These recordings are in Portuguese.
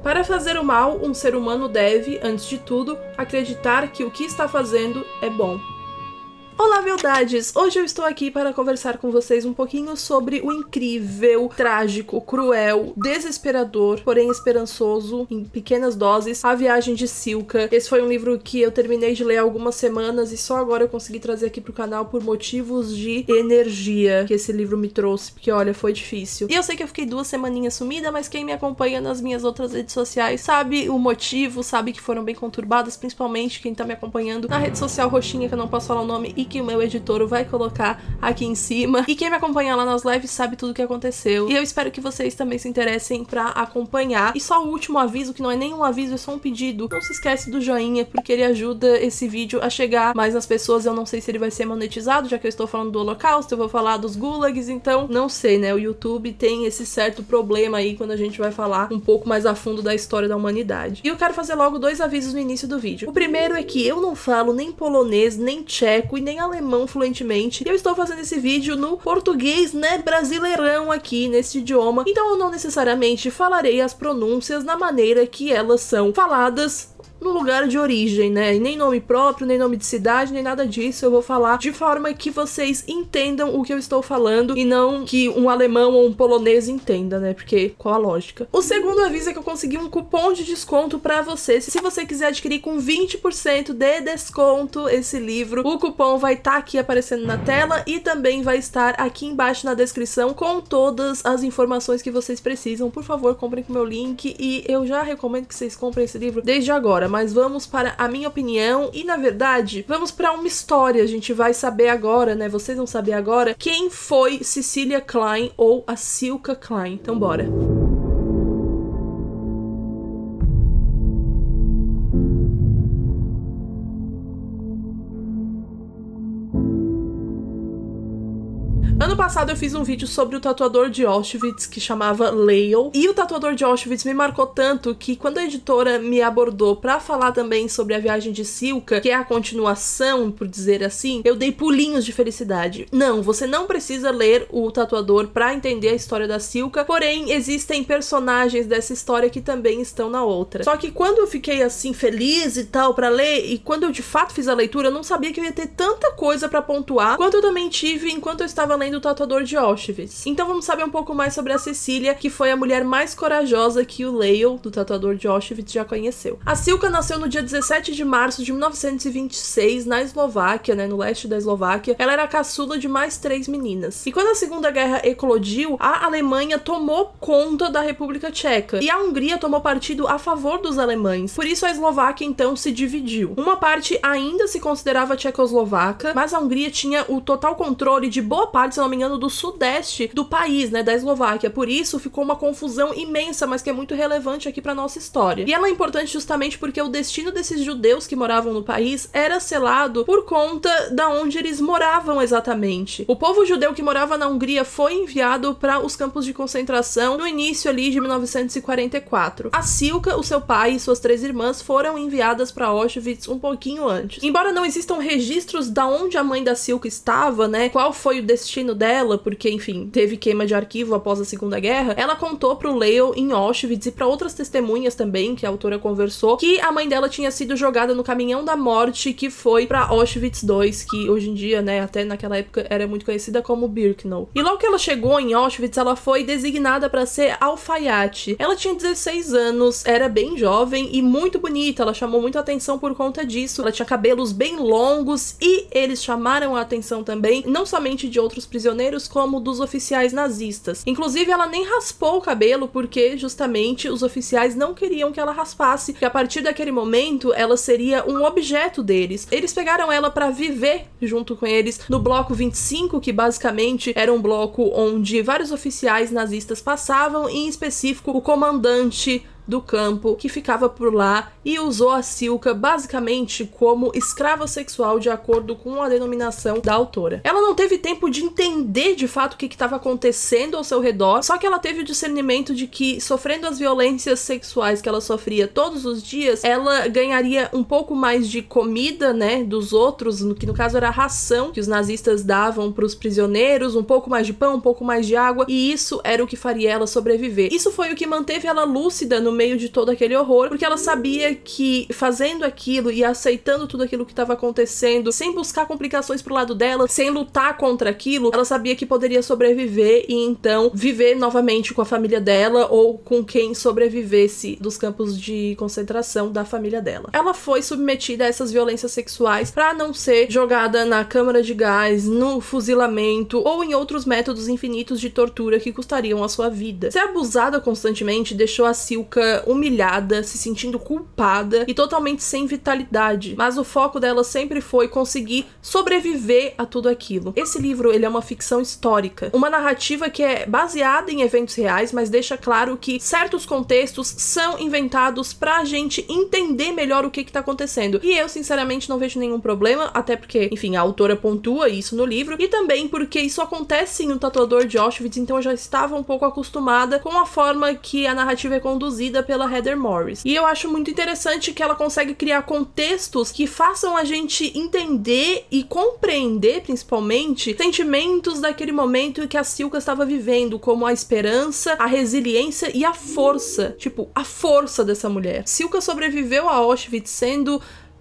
Para fazer o mal, um ser humano deve, antes de tudo, acreditar que o que está fazendo é bom. Olá, beldades! Hoje eu estou aqui para conversar com vocês um pouquinho sobre o incrível, trágico, cruel, desesperador, porém esperançoso, em pequenas doses, A Viagem de Silka. Esse foi um livro que eu terminei de ler há algumas semanas e só agora eu consegui trazer aqui pro canal por motivos de energia que esse livro me trouxe, porque olha, foi difícil. E eu sei que eu fiquei 2 semaninhas sumida, mas quem me acompanha nas minhas outras redes sociais sabe o motivo, sabe que foram bem conturbadas, principalmente quem tá me acompanhando na rede social roxinha, que eu não posso falar o nome, e que o meu editor vai colocar aqui em cima. E quem me acompanha lá nas lives sabe tudo o que aconteceu. E eu espero que vocês também se interessem pra acompanhar. E só o último aviso, que não é nenhum aviso, é só um pedido. Não se esquece do joinha, porque ele ajuda esse vídeo a chegar mais nas pessoas. Eu não sei se ele vai ser monetizado, já que eu estou falando do Holocausto, eu vou falar dos gulags, então não sei, né? O YouTube tem esse certo problema aí quando a gente vai falar um pouco mais a fundo da história da humanidade. E eu quero fazer logo 2 avisos no início do vídeo. O primeiro é que eu não falo nem polonês, nem tcheco e nem alemão fluentemente. E eu estou fazendo esse vídeo no português, né, brasileirão aqui, nesse idioma. Então eu não necessariamente falarei as pronúncias na maneira que elas são faladas no lugar de origem, né? E nem nome próprio, nem nome de cidade, nem nada disso. Eu vou falar de forma que vocês entendam o que eu estou falando e não que um alemão ou um polonês entenda, né? Porque qual a lógica? O segundo aviso é que eu consegui um cupom de desconto pra você. Se você quiser adquirir com 20% de desconto esse livro, o cupom vai estar aqui aparecendo na tela e também vai estar aqui embaixo na descrição com todas as informações que vocês precisam. Por favor, comprem com o meu link e eu já recomendo que vocês comprem esse livro desde agora. Mas vamos para a minha opinião e, na verdade, vamos para uma história. A gente vai saber agora, né? Vocês vão saber agora quem foi Cecilia Klein ou a Silka Klein. Então, bora! Ano passado eu fiz um vídeo sobre o tatuador de Auschwitz que chamava Leo, e o tatuador de Auschwitz me marcou tanto que quando a editora me abordou pra falar também sobre A Viagem de Silka, que é a continuação, por dizer assim, eu dei pulinhos de felicidade. Não, você não precisa ler o tatuador pra entender a história da Silka, porém existem personagens dessa história que também estão na outra. Só que quando eu fiquei assim feliz e tal pra ler, e quando eu de fato fiz a leitura, eu não sabia que eu ia ter tanta coisa pra pontuar, quanto eu também tive enquanto eu estava lendo do tatuador de Auschwitz. Então vamos saber um pouco mais sobre a Cecilia, que foi a mulher mais corajosa que o Leo, do tatuador de Auschwitz, já conheceu. A Silka nasceu no dia 17 de março de 1926, na Eslováquia, né, no leste da Eslováquia. Ela era a caçula de mais 3 meninas. E quando a Segunda Guerra eclodiu, a Alemanha tomou conta da República Tcheca, e a Hungria tomou partido a favor dos alemães. Por isso a Eslováquia, então, se dividiu. Uma parte ainda se considerava tchecoslovaca, mas a Hungria tinha o total controle de boa parte, se não me engano, do sudeste do país, né, da Eslováquia. Por isso ficou uma confusão imensa, mas que é muito relevante aqui pra nossa história. E ela é importante justamente porque o destino desses judeus que moravam no país era selado por conta da onde eles moravam exatamente. O povo judeu que morava na Hungria foi enviado para os campos de concentração no início ali de 1944. A Silka, o seu pai e suas 3 irmãs foram enviadas para Auschwitz um pouquinho antes. Embora não existam registros da onde a mãe da Silka estava, né, qual foi o destino dela, porque, enfim, teve queima de arquivo após a Segunda Guerra, ela contou pro Leo em Auschwitz e para outras testemunhas também, que a autora conversou, que a mãe dela tinha sido jogada no caminhão da morte que foi pra Auschwitz II, que hoje em dia, né, até naquela época era muito conhecida como Birkenau. E logo que ela chegou em Auschwitz, ela foi designada para ser alfaiate. Ela tinha 16 anos, era bem jovem e muito bonita, ela chamou muita atenção por conta disso. Ela tinha cabelos bem longos e eles chamaram a atenção também, não somente de outros prisioneiros, como dos oficiais nazistas. Inclusive, ela nem raspou o cabelo porque justamente os oficiais não queriam que ela raspasse, que a partir daquele momento ela seria um objeto deles. Eles pegaram ela para viver junto com eles no bloco 25, que basicamente era um bloco onde vários oficiais nazistas passavam, e em específico o comandante do campo que ficava por lá e usou a Silka basicamente como escrava sexual, de acordo com a denominação da autora. Ela não teve tempo de entender de fato o que estava acontecendo ao seu redor, só que ela teve o discernimento de que, sofrendo as violências sexuais que ela sofria todos os dias, ela ganharia um pouco mais de comida, né, dos outros, que no caso era a ração que os nazistas davam para os prisioneiros, um pouco mais de pão, um pouco mais de água, e isso era o que faria ela sobreviver. Isso foi o que manteve ela lúcida no no meio de todo aquele horror, porque ela sabia que fazendo aquilo e aceitando tudo aquilo que estava acontecendo, sem buscar complicações pro lado dela, sem lutar contra aquilo, ela sabia que poderia sobreviver e então viver novamente com a família dela ou com quem sobrevivesse dos campos de concentração da família dela. Ela foi submetida a essas violências sexuais para não ser jogada na câmara de gás, no fuzilamento ou em outros métodos infinitos de tortura que custariam a sua vida. Ser abusada constantemente deixou a Silka humilhada, se sentindo culpada e totalmente sem vitalidade, mas o foco dela sempre foi conseguir sobreviver a tudo aquilo. Esse livro, ele é uma ficção histórica, uma narrativa que é baseada em eventos reais, mas deixa claro que certos contextos são inventados pra gente entender melhor o que tá acontecendo. E eu, sinceramente, não vejo nenhum problema, até porque, enfim, a autora pontua isso no livro, e também porque isso acontece em O Tatuador de Auschwitz, então eu já estava um pouco acostumada com a forma que a narrativa é conduzida pela Heather Morris. E eu acho muito interessante que ela consegue criar contextos que façam a gente entender e compreender, principalmente, sentimentos daquele momento que a Silka estava vivendo, como a esperança, a resiliência e a força. Tipo, a força dessa mulher. Silka sobreviveu a Auschwitz sendo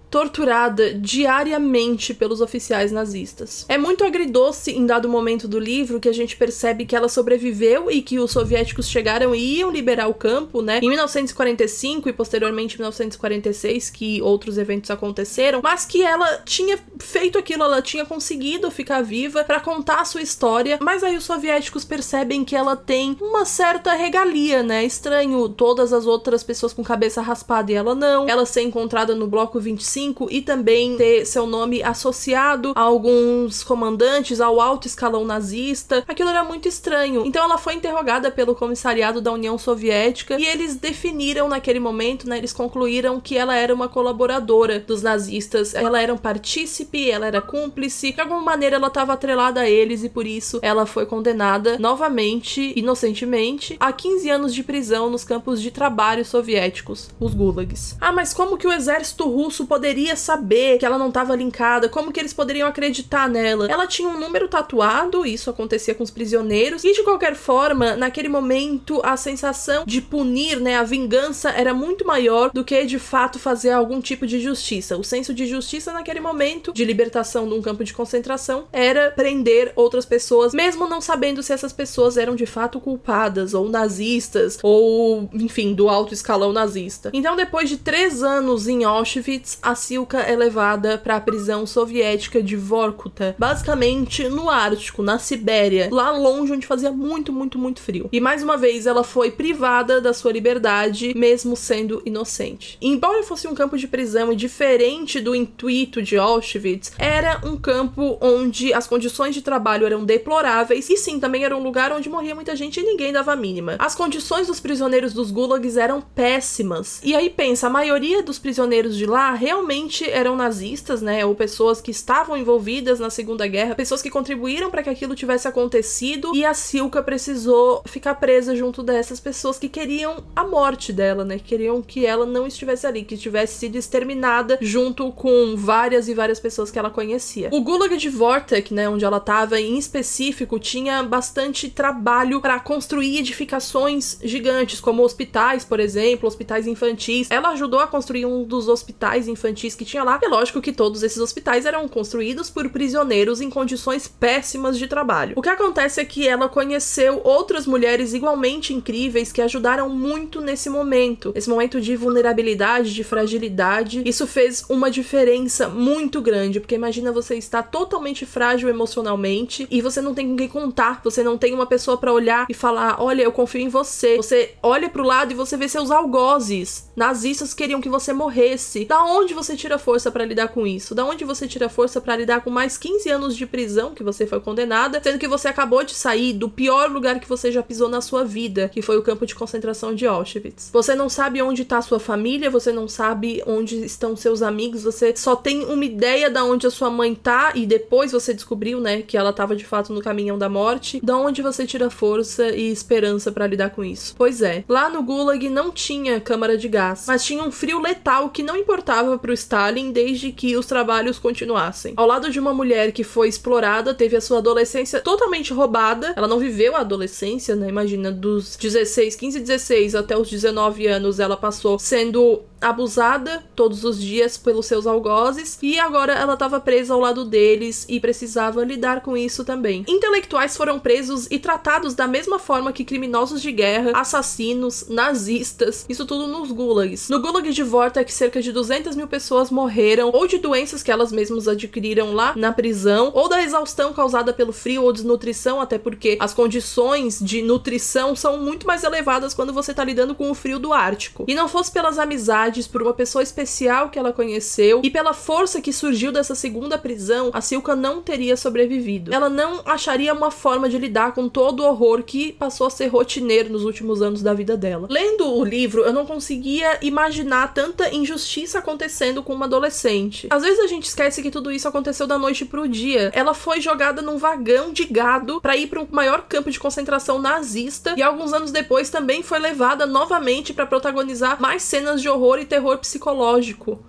torturada diariamente pelos oficiais nazistas. É muito agridoce em dado momento do livro que a gente percebe que ela sobreviveu e que os soviéticos chegaram e iam liberar o campo, né, em 1945 e posteriormente em 1946, que outros eventos aconteceram, mas que ela tinha feito aquilo, ela tinha conseguido ficar viva pra contar a sua história, mas aí os soviéticos percebem que ela tem uma certa regalia, né, estranho todas as outras pessoas com cabeça raspada e ela não, ela ser encontrada no bloco 25 e também ter seu nome associado a alguns comandantes, ao alto escalão nazista. Aquilo era muito estranho. Então ela foi interrogada pelo comissariado da União Soviética e eles definiram naquele momento, né, eles concluíram que ela era uma colaboradora dos nazistas. Ela era um partícipe, ela era cúmplice, de alguma maneira ela estava atrelada a eles e por isso ela foi condenada novamente, inocentemente, a 15 anos de prisão nos campos de trabalho soviéticos, os gulags. Ah, mas como que o exército russo poderia saber que ela não estava linkada? Como que eles poderiam acreditar nela? Ela tinha um número tatuado, isso acontecia com os prisioneiros, e de qualquer forma, naquele momento, a sensação de punir, né, a vingança era muito maior do que de fato fazer algum tipo de justiça. O senso de justiça naquele momento, de libertação de um campo de concentração, era prender outras pessoas, mesmo não sabendo se essas pessoas eram de fato culpadas, ou nazistas, ou, enfim, do alto escalão nazista. Então, depois de 3 anos em Auschwitz, a Silka é levada para a prisão soviética de Vorkuta, basicamente no Ártico, na Sibéria, lá longe onde fazia muito, muito, muito frio. E mais uma vez ela foi privada da sua liberdade, mesmo sendo inocente. Embora fosse um campo de prisão e diferente do intuito de Auschwitz, era um campo onde as condições de trabalho eram deploráveis e sim, também era um lugar onde morria muita gente e ninguém dava a mínima. As condições dos prisioneiros dos gulags eram péssimas. E aí pensa, a maioria dos prisioneiros de lá realmente eram nazistas, né, ou pessoas que estavam envolvidas na Segunda Guerra, pessoas que contribuíram para que aquilo tivesse acontecido, e a Silka precisou ficar presa junto dessas pessoas que queriam a morte dela, né, que queriam que ela não estivesse ali, que tivesse sido exterminada junto com várias e várias pessoas que ela conhecia. O Gulag de Vortek, né, onde ela estava em específico, tinha bastante trabalho para construir edificações gigantes, como hospitais, por exemplo, hospitais infantis. Ela ajudou a construir um dos hospitais infantis que tinha lá. É lógico que todos esses hospitais eram construídos por prisioneiros em condições péssimas de trabalho. O que acontece é que ela conheceu outras mulheres igualmente incríveis que ajudaram muito nesse momento de vulnerabilidade, de fragilidade. Isso fez uma diferença muito grande, porque imagina você estar totalmente frágil emocionalmente e você não tem com quem contar, você não tem uma pessoa pra olhar e falar, olha, eu confio em você. Você olha pro lado e você vê seus algozes. Nazistas queriam que você morresse. Da onde você tira força pra lidar com isso? Da onde você tira força pra lidar com mais 15 anos de prisão que você foi condenada, sendo que você acabou de sair do pior lugar que você já pisou na sua vida, que foi o campo de concentração de Auschwitz. Você não sabe onde tá a sua família, você não sabe onde estão seus amigos, você só tem uma ideia da onde a sua mãe tá, e depois você descobriu, né, que ela tava de fato no caminhão da morte. Da onde você tira força e esperança pra lidar com isso? Pois é, lá no Gulag não tinha câmara de gás, mas tinha um frio letal que não importava pro Stalin desde que os trabalhos continuassem. Ao lado de uma mulher que foi explorada, teve a sua adolescência totalmente roubada. Ela não viveu a adolescência, né? Imagina, dos 15, 16 até os 19 anos, ela passou sendo abusada todos os dias pelos seus algozes, e agora ela estava presa ao lado deles e precisava lidar com isso também. Intelectuais foram presos e tratados da mesma forma que criminosos de guerra, assassinos, nazistas, isso tudo nos gulags. No gulag de Vortak, cerca de 200 mil pessoas morreram, ou de doenças que elas mesmas adquiriram lá na prisão, ou da exaustão causada pelo frio ou desnutrição, até porque as condições de nutrição são muito mais elevadas quando você tá lidando com o frio do Ártico. E não fosse pelas amizades, por uma pessoa especial que ela conheceu e pela força que surgiu dessa segunda prisão, a Silka não teria sobrevivido. Ela não acharia uma forma de lidar com todo o horror que passou a ser rotineiro nos últimos anos da vida dela. Lendo o livro, eu não conseguia imaginar tanta injustiça acontecendo com uma adolescente. Às vezes a gente esquece que tudo isso aconteceu da noite pro dia. Ela foi jogada num vagão de gado para ir para um maior campo de concentração nazista, e alguns anos depois também foi levada novamente para protagonizar mais cenas de horror e terror psicológico.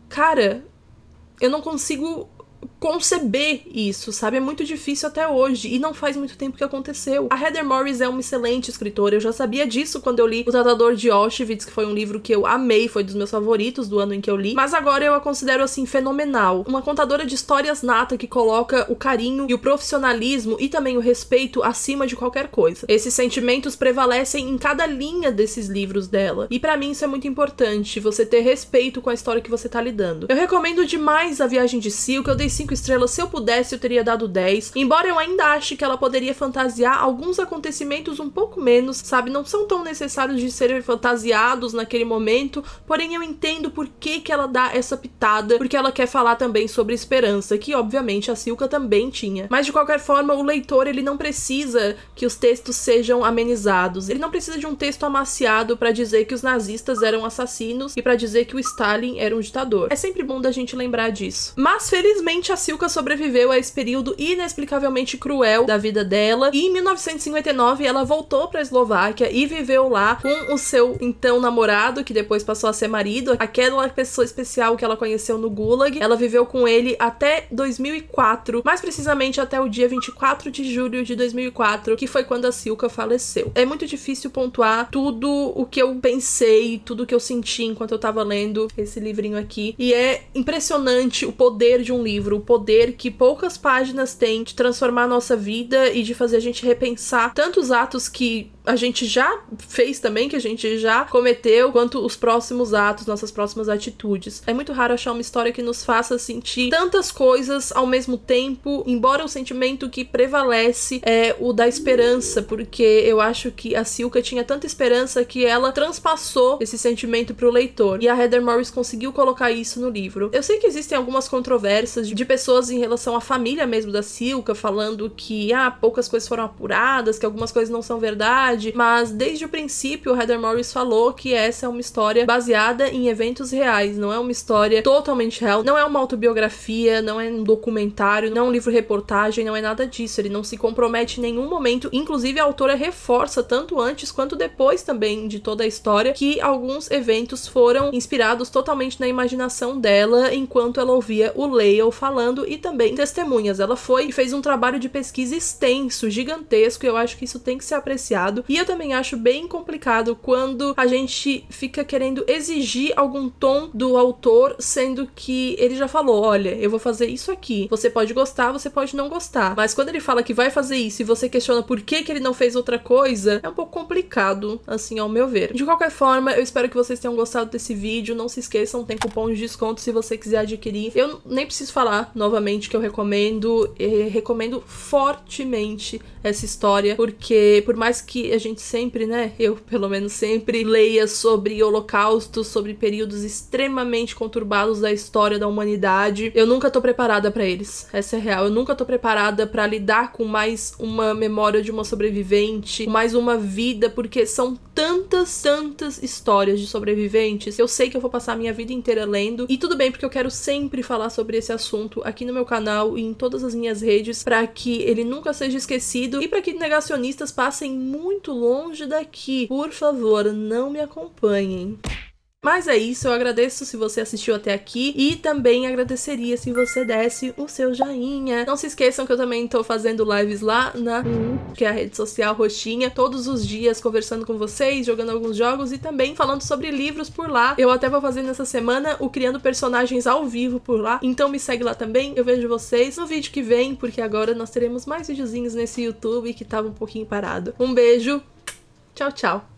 Cara, eu não consigo conceber isso, sabe? É muito difícil até hoje, e não faz muito tempo que aconteceu. A Heather Morris é uma excelente escritora, eu já sabia disso quando eu li O Tratador de Auschwitz, que foi um livro que eu amei, foi dos meus favoritos do ano em que eu li, mas agora eu a considero, assim, fenomenal. Uma contadora de histórias nata que coloca o carinho e o profissionalismo e também o respeito acima de qualquer coisa. Esses sentimentos prevalecem em cada linha desses livros dela, e pra mim isso é muito importante, você ter respeito com a história que você tá lidando. Eu recomendo demais A Viagem de Silka, eu dei 5 estrelas, se eu pudesse eu teria dado 10, embora eu ainda ache que ela poderia fantasiar alguns acontecimentos um pouco menos, sabe, não são tão necessários de serem fantasiados naquele momento, porém eu entendo por que ela dá essa pitada, porque ela quer falar também sobre esperança, que obviamente a Silka também tinha. Mas de qualquer forma, o leitor, ele não precisa que os textos sejam amenizados, ele não precisa de um texto amaciado pra dizer que os nazistas eram assassinos e pra dizer que o Stalin era um ditador. É sempre bom da gente lembrar disso. Mas felizmente a Silka sobreviveu a esse período inexplicavelmente cruel da vida dela, e em 1959 ela voltou pra Eslováquia e viveu lá com o seu então namorado, que depois passou a ser marido, aquela pessoa especial que ela conheceu no Gulag. Ela viveu com ele até 2004, mais precisamente até o dia 24 de julho de 2004, que foi quando a Silka faleceu. É muito difícil pontuar tudo o que eu pensei, tudo o que eu senti enquanto eu tava lendo esse livrinho aqui, e é impressionante o poder de um livro, o poder que poucas páginas têm de transformar a nossa vida e de fazer a gente repensar tantos atos que a gente já fez também, que a gente já cometeu, quanto os próximos atos, nossas próximas atitudes. É muito raro achar uma história que nos faça sentir tantas coisas ao mesmo tempo, embora o sentimento que prevalece é o da esperança, porque eu acho que a Silka tinha tanta esperança que ela transpassou esse sentimento pro leitor, e a Heather Morris conseguiu colocar isso no livro. Eu sei que existem algumas controvérsias de pessoas em relação à família mesmo da Silka, falando que poucas coisas foram apuradas, que algumas coisas não são verdade, mas desde o princípio Heather Morris falou que essa é uma história baseada em eventos reais, não é uma história totalmente real, não é uma autobiografia, não é um documentário, não é um livro-reportagem, não é nada disso, ele não se compromete em nenhum momento, inclusive a autora reforça tanto antes quanto depois também de toda a história que alguns eventos foram inspirados totalmente na imaginação dela enquanto ela ouvia o Lale falando, e também testemunhas. Ela foi e fez um trabalho de pesquisa extenso, gigantesco, e eu acho que isso tem que ser apreciado. E eu também acho bem complicado quando a gente fica querendo exigir algum tom do autor, sendo que ele já falou, olha, eu vou fazer isso aqui. Você pode gostar, você pode não gostar. Mas quando ele fala que vai fazer isso e você questiona por que ele não fez outra coisa, é um pouco complicado, assim, ao meu ver. De qualquer forma, eu espero que vocês tenham gostado desse vídeo. Não se esqueçam, tem cupom de desconto se você quiser adquirir. Eu nem preciso falar novamente que eu recomendo fortemente essa história, porque por mais que a gente sempre, né, eu pelo menos sempre leia sobre holocaustos, sobre períodos extremamente conturbados da história da humanidade, eu nunca tô preparada pra eles. Essa é real, eu nunca tô preparada pra lidar com mais uma memória de uma sobrevivente, mais uma vida, porque são tantas histórias de sobreviventes. Eu sei que eu vou passar a minha vida inteira lendo, e tudo bem, porque eu quero sempre falar sobre esse assunto aqui no meu canal e em todas as minhas redes, pra que ele nunca seja esquecido e pra que negacionistas passem muito longe daqui. Por favor, não me acompanhem. Mas é isso, eu agradeço se você assistiu até aqui e também agradeceria se você desse o seu joinha. Não se esqueçam que eu também tô fazendo lives lá na que é a rede social roxinha, todos os dias conversando com vocês, jogando alguns jogos e também falando sobre livros por lá. Eu até vou fazer nessa semana o Criando Personagens ao vivo por lá, então me segue lá também. Eu vejo vocês no vídeo que vem, porque agora nós teremos mais videozinhos nesse YouTube que tava um pouquinho parado. Um beijo, tchau, tchau!